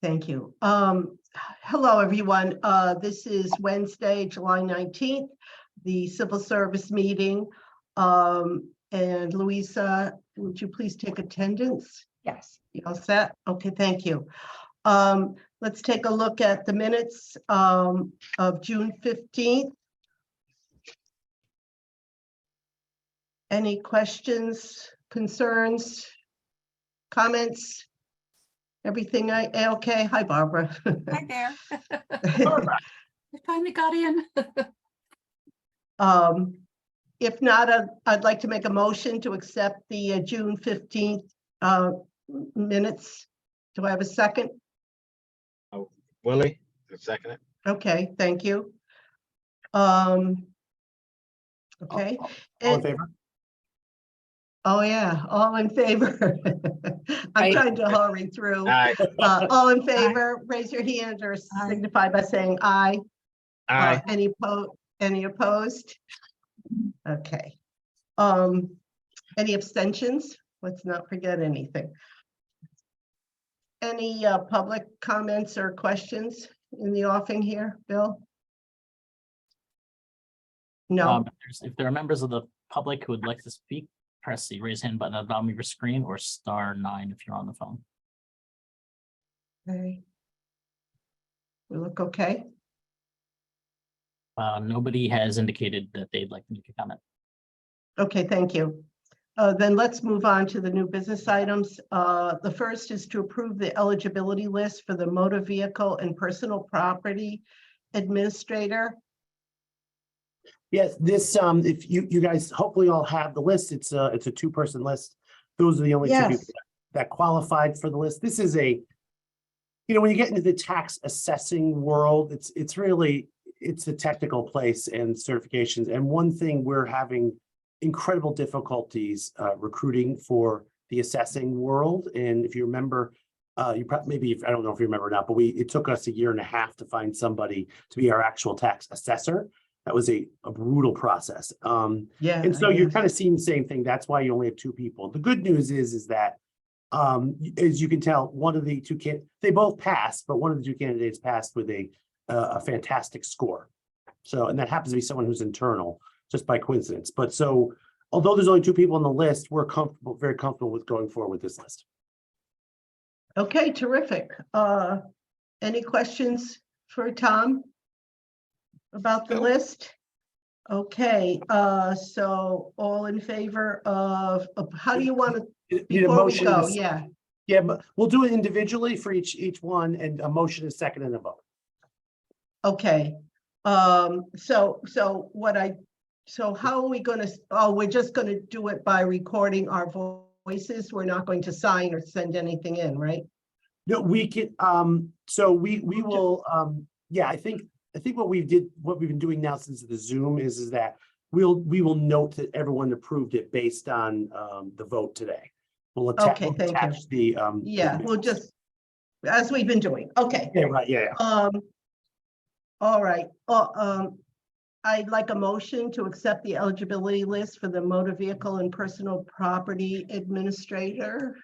Thank you. Hello, everyone. This is Wednesday, July 19th, the civil service meeting. And Louisa, would you please take attendance? Yes. You all set? Okay, thank you. Let's take a look at the minutes of June 15th. Any questions, concerns, comments? Everything okay? Hi, Barbara. Hi there. I finally got in. If not, I'd like to make a motion to accept the June 15th minutes. Do I have a second? Oh, Willie, second it. Okay, thank you. Okay. All in favor? Oh, yeah, all in favor. I'm Aye. trying to hurry through. Aye. All in favor, raise your hand or signify by saying aye. Aye. Any opposed? Okay. Any abstentions? Let's not forget anything. Any public comments or questions in the offing here, Bill? No. If there are members of the public who would like to speak, press the raise hand button at the bottom of your screen or *9 if you're on the phone. Okay. We look okay. Nobody has indicated that they'd like to make a comment. Okay, thank you. Then let's move on to the new business items. The first is to approve the eligibility list for the motor vehicle and personal property administrator. Yes, this, if you guys hopefully all have the list, it's a two-person list. Those are the only two Yes. people that qualified for the list. This is a, when you get into the tax assessing world, it's really a technical place and certifications. And one thing we're having incredible difficulties recruiting for the assessing world. And if you remember, you probably I don't know if you remember or not, but it took us 1.5 years to find somebody to be our actual tax assessor. That was a brutal process. Yeah. And so you're kind of seeing the same thing. That's why you only have two people. The good news is that, as you can tell, one of the two they both passed, but one of the two candidates passed with a fantastic score. So, and that happens to be someone who's internal, just by coincidence. But so, although there's only two people on the list, we're very comfortable with going forward with this list. Okay, terrific. Any questions for Tom about the list? Okay, so all in favor of how do you want to, Need a before we motion go? and Yeah, Yeah, but we'll do it individually for each one, and a motion is second and a vote. okay. So how are we going to, we're just going to do it by recording our voices. We're not going to sign or send anything in, right? No, we can, so we will, yeah, I think what we've been doing now since the Zoom is that we will note that everyone approved it based on the vote today. We'll attach the Yeah, we'll just, as we've been doing. Okay. Yeah, right, yeah. All right. I'd like a motion to accept the eligibility list for the motor vehicle and personal property administrator.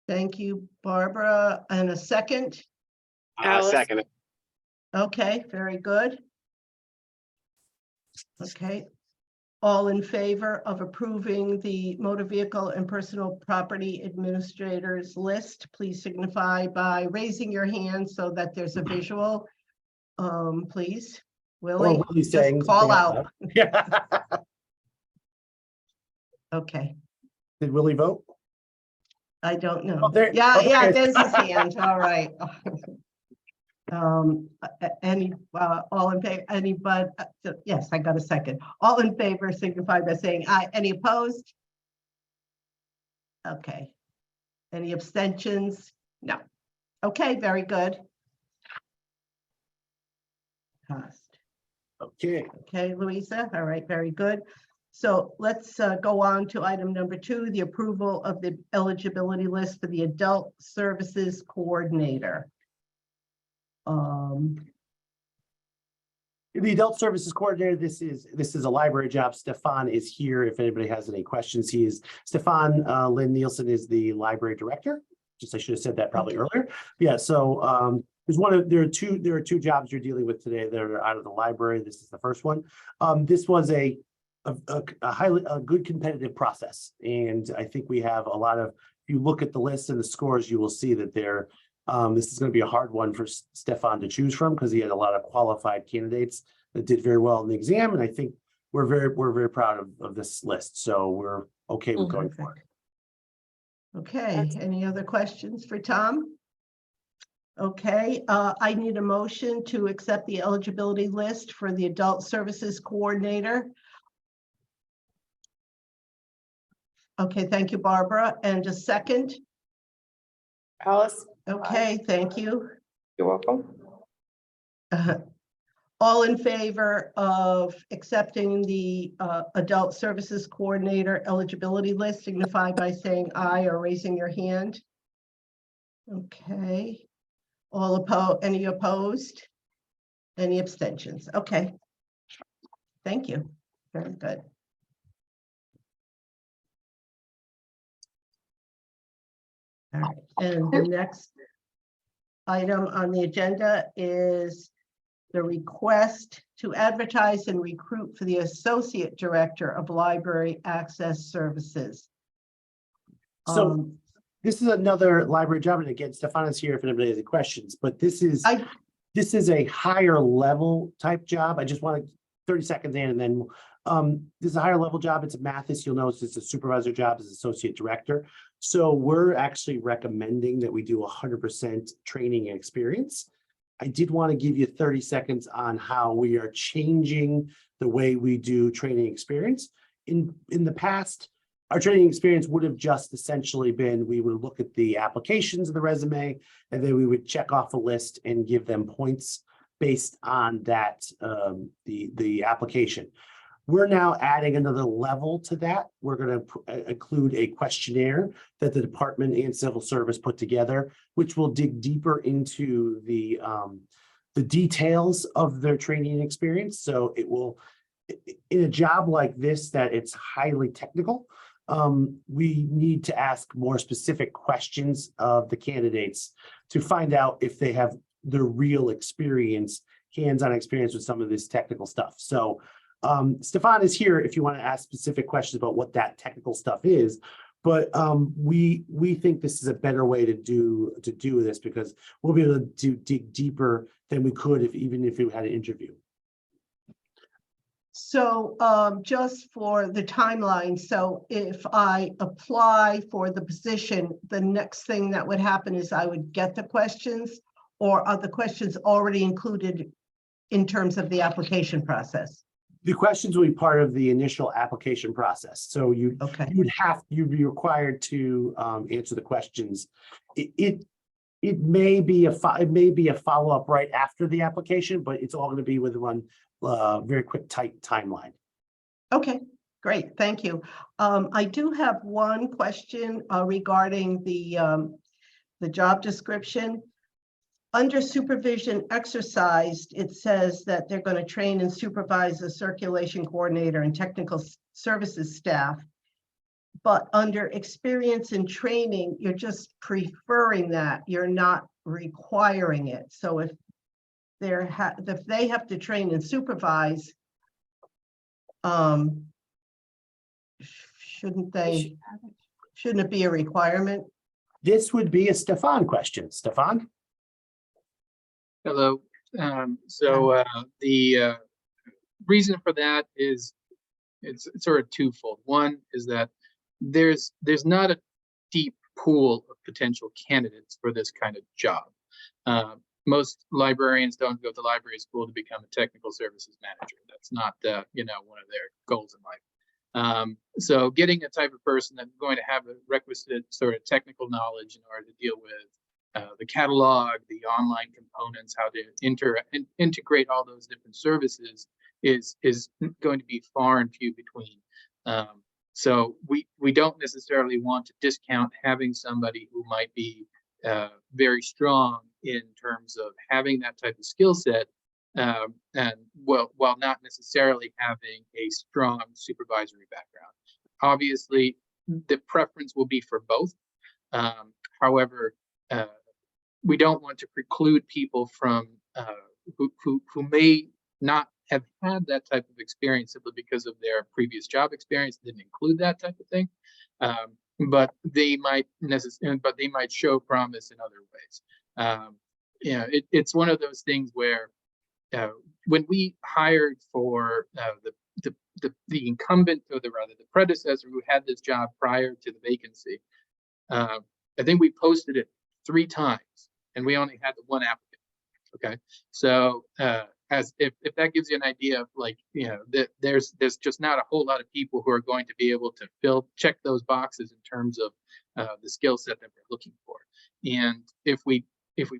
Thank you, Barbara. And a second? Second it. Okay, very good. Okay. All in favor of approving the motor vehicle and personal property administrators list, please signify by raising your hand so that there's a visual. Please, Willie, Willie saying just call out. Yeah. Okay, Did Willie vote? I don't know. Oh, there he There's is. his hand. All right. Any, all in favor, yes, I got a second. All in favor signify by saying aye. Any opposed? Okay. Any abstentions? No. Okay, very good. Passed. Okay, Okay, Louisa. All right, very good. So let's go on to item number 2, the approval of the eligibility list for the adult services coordinator. the adult services coordinator, this is a library job. Stefan is here if anybody has any questions. Stefan Lynn Nielsen is the library director. Just I should have said that probably earlier. Yeah, so there are two jobs you're dealing with today that are out of the library. This is the first one. This was a good competitive process, and I think we have a lot of. If you look at the list and the scores, you will see that this is going to be a hard one for Stefan to choose from because he had a lot of qualified candidates that did very well in the exam, and I think we're very proud of this list. So we're okay with going forward. Okay, any other questions for Tom? Okay, I need a motion to accept the eligibility list for the Adult Services Coordinator. Okay, thank you, Barbara. And a second? Alice, Okay, thank you. you're welcome. All in favor of accepting the Adult Services Coordinator eligibility list, signify by saying aye or raising your hand. Okay. All opposed, any opposed? Any abstentions? Okay. Thank you. Very good. All right, and the next item on the agenda is the request to advertise and recruit for the Associate Director of Library Access Services. So this is another library job, and again, Stefan is here if anybody has any questions, but this is a higher level type job. I just want to 30 seconds in, and then this is a higher level job. It's a Mathis. You'll notice it's a supervisor job as associate director. So we're actually recommending that we do 100% training and experience. I did want to give you 30 seconds on how we are changing the way we do training experience. In the past, our training experience would have just essentially been, we would look at the applications of the resume, and then we would check off a list and give them points based on that, the application. We're now adding another level to that. We're going to include a questionnaire that the department and civil service put together, which will dig deeper into the details of their training experience. So it will, in a job like this, that it's highly technical, we need to ask more specific questions of the candidates to find out if they have the real experience, hands-on experience with some of this technical stuff. So Stefan is here if you want to ask specific questions about what that technical stuff is, but we think this is a better way to do this because we'll be able to dig deeper than we could even if we had an interview. So just for the timeline, so if I apply for the position, the next thing that would happen is I would get the questions, or are the questions already included in terms of the application process? The questions will be part of the initial application process. So you'd be required to answer the questions. It may be a follow-up right after the application, but it's all going to be with one very quick, tight timeline. Okay, great, thank you. I do have one question regarding the job description. Under supervision exercised, it says that they're going to train and supervise the circulation coordinator and technical services staff. But under experience and training, you're just preferring that. You're not requiring it. So if they have to train and supervise, shouldn't it be a requirement? This would be a Stefan question. Stefan? Hello. The reason for that is it's sort of twofold. One is that there's not a deep pool of potential candidates for this kind of job. Most librarians don't go to library school to become a technical services manager. That's not one of their goals in life. So getting a type of person that's going to have a requisite sort of technical knowledge in order to deal with the catalog, the online components, how to integrate all those different services is going to be far and few between. So we don't necessarily want to discount having somebody who might be very strong in terms of having that type of skill set, and while not necessarily having a strong supervisory background. Obviously, the preference will be for both. However, we don't want to preclude people from who may not have had that type of experience simply because of their previous job experience didn't include that type of thing. But they might show promise in other ways. It's one of those things where when we hired for the incumbent, or rather the predecessor who had this job prior to the vacancy, I think we posted it 3 times and we only had the 1 applicant. Okay, so if that gives you an idea of, like, that there's just not a whole lot of people who are going to be able to check those boxes in terms of the skill set that we're looking for. And if we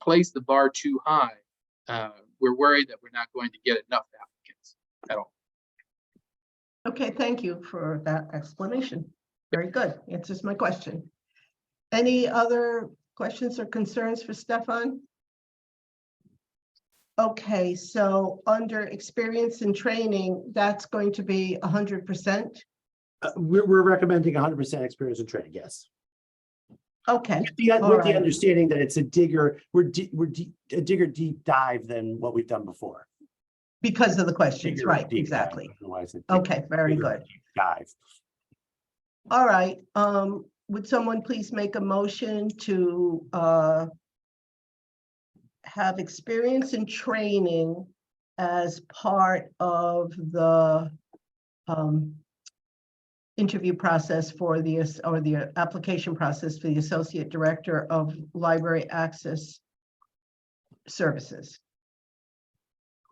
place the bar too high, we're worried that we're not going to get enough applicants at all. Okay, thank you for that explanation. Very good. Answers my question. Any other questions or concerns for Stefan? Okay, so under experience and training, that's going to be 100%? We're recommending 100% experience and training, yes. Okay, With the right. understanding that it's a digger, a digger deep dive than what we've done before. Because of the questions, Digger right, deep exactly. dive, otherwise a digger- Okay, very digger good. deep dive. All right, would someone please make a motion to have experience and training as part of the interview process for the application process for the Associate Director of Library Access Services?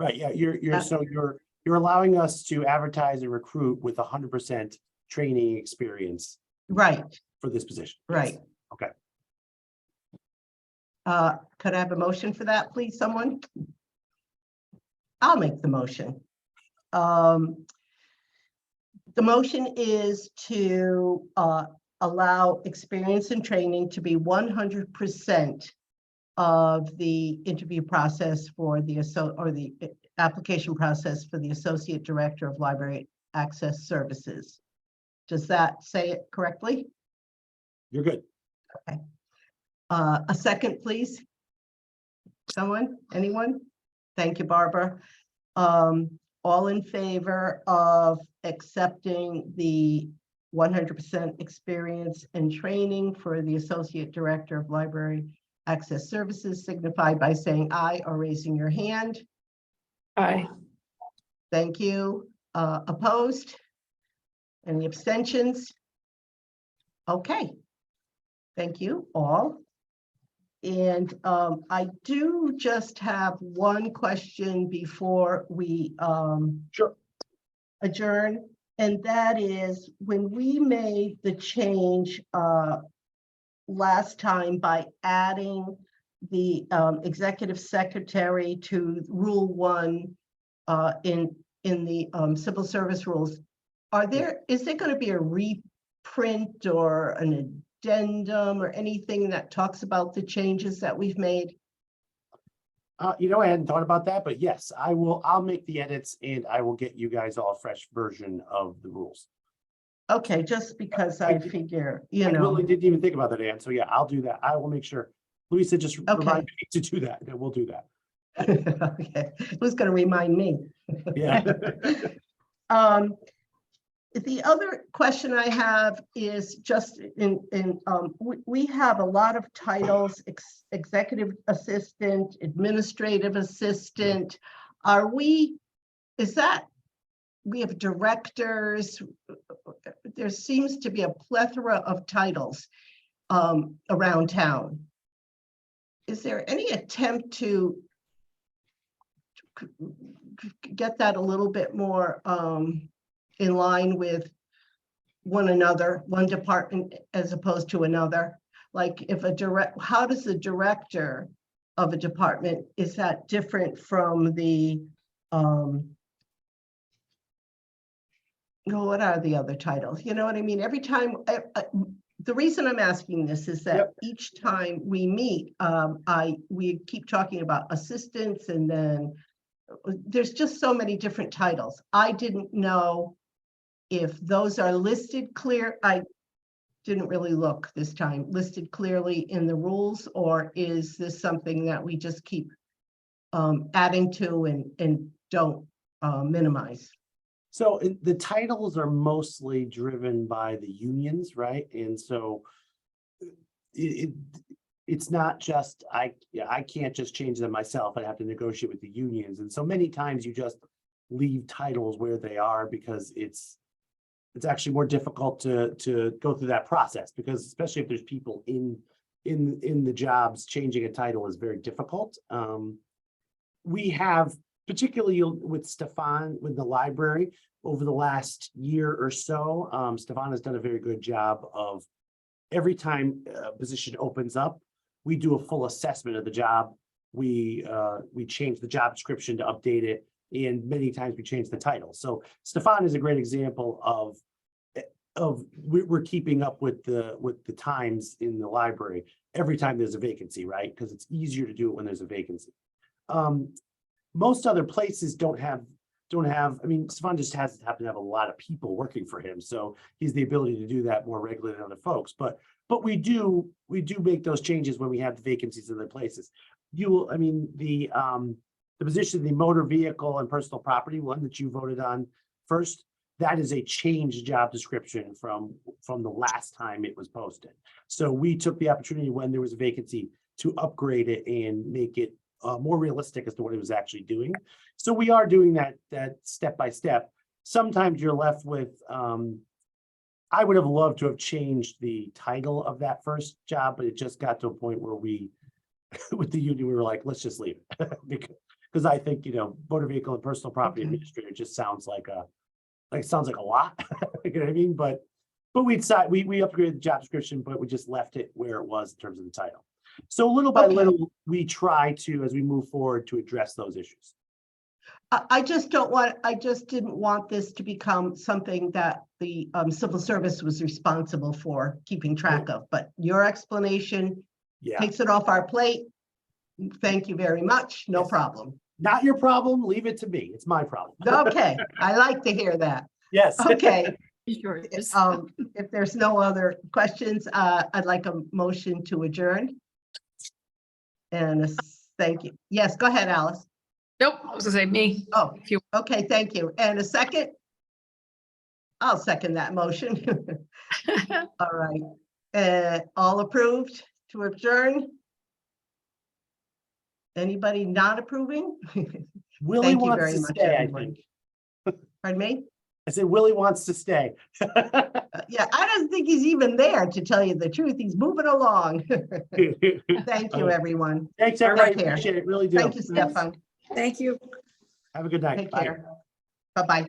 Right, yeah, you're allowing us to advertise and recruit with 100% training experience Right, for this position. Yes. right. Okay. Could I have a motion for that, please, someone? I'll make the motion. The motion is to allow experience and training to be 100% of the interview process for the application process for the Associate Director of Library Access Services. Does that say it correctly? You're good. Okay. A second, please. Someone, anyone? Thank you, Barbara. All in favor of accepting the 100% experience and training for the Associate Director of Library Access Services signify by saying aye or raising your hand. Aye. Thank you. Opposed? Any abstentions? Okay. Thank you all. And I do just have one question before we Sure. adjourn. And that is, when we made the change last time by adding the executive secretary to Rule 1 in the civil service rules, is there going to be a reprint or an addendum or anything that talks about the changes that we've made? I hadn't thought about that, but yes, I'll make the edits and I will get you guys all a fresh version of the rules. Okay, just because I figure, I really didn't even think about that, Ann. So yeah, I'll do that. I will make sure. Louisa just remind me to do that, and we'll do that. Okay, who's going to remind me? Yeah. The other question I have is just we have a lot of titles, executive assistant, administrative assistant. We have directors. There seems to be a plethora of titles around town. Is there any attempt to get that a little bit more in line with one department as opposed to another? Like if how does the director of a department, is that different from the, what are the other titles? You know what I mean? Every time, the reason I'm asking this is that each time we meet, we keep talking about assistants, and then there's just so many different titles. I didn't know if those are listed clear. didn't really look this time, listed clearly in the rules, or is this something that we just keep adding to and don't minimize? So the titles are mostly driven by the unions, right? And so it's not just, I can't just change them myself. I have to negotiate with the unions. And so many times you just leave titles where they are because it's actually more difficult to go through that process, because especially if there's people in the jobs, changing a title is very difficult. We have, particularly with Stefan, with the library, over the last year or so, Stefan has done a very good job of every time a position opens up, we do a full assessment of the job. We change the job description to update it, and many times we change the title. So Stefan is a great example of we're keeping up with the times in the library every time there's a vacancy, right? Because it's easier to do it when there's a vacancy. Most other places don't have, I mean, Stefan just happens to have a lot of people working for him. So he's the ability to do that more regularly than other folks. But we do make those changes when we have the vacancies in other places. I mean, the position, the motor vehicle and personal property one that you voted on first, that is a changed job description from the last time it was posted. So we took the opportunity when there was a vacancy to upgrade it and make it more realistic as to what it was actually doing. So we are doing that step by step. Sometimes you're left with, I would have loved to have changed the title of that first job, but it just got to a point where with the union, we were like, let's just leave it. because I think, motor vehicle and personal property Okay. administrator just sounds like sounds like a lot. You know what I mean? But we upgraded the job description, but we just left it where it was in terms of the title. So little by Okay. little, we try to, as we move forward, to address those issues. I just didn't want this to become something that the civil service was responsible for keeping track of, but your explanation Yeah, takes it off our plate. Thank you very much. No Yes. problem. not your problem. Leave it to me. It's my problem. Okay, I like to hear that. Yes. Okay, Yours. if there's no other questions, I'd like a motion to adjourn. And thank you. Yes, go ahead, Alice. Nope, I was gonna say me. Oh, If you- okay, thank you. And a second? I'll second that motion. All right. All approved to adjourn? Anybody not approving? Willie Thank you wants very to much, stay, I everyone. think. Pardon me? I said Willie wants to stay. Yeah, I don't think he's even there, to tell you the truth. He's moving along. Thank you, everyone. Thanks, everybody. care. Appreciate it. Really do. Thank you, Stefan. Thank you. Have a good night. Take Bye. care. Bye-bye.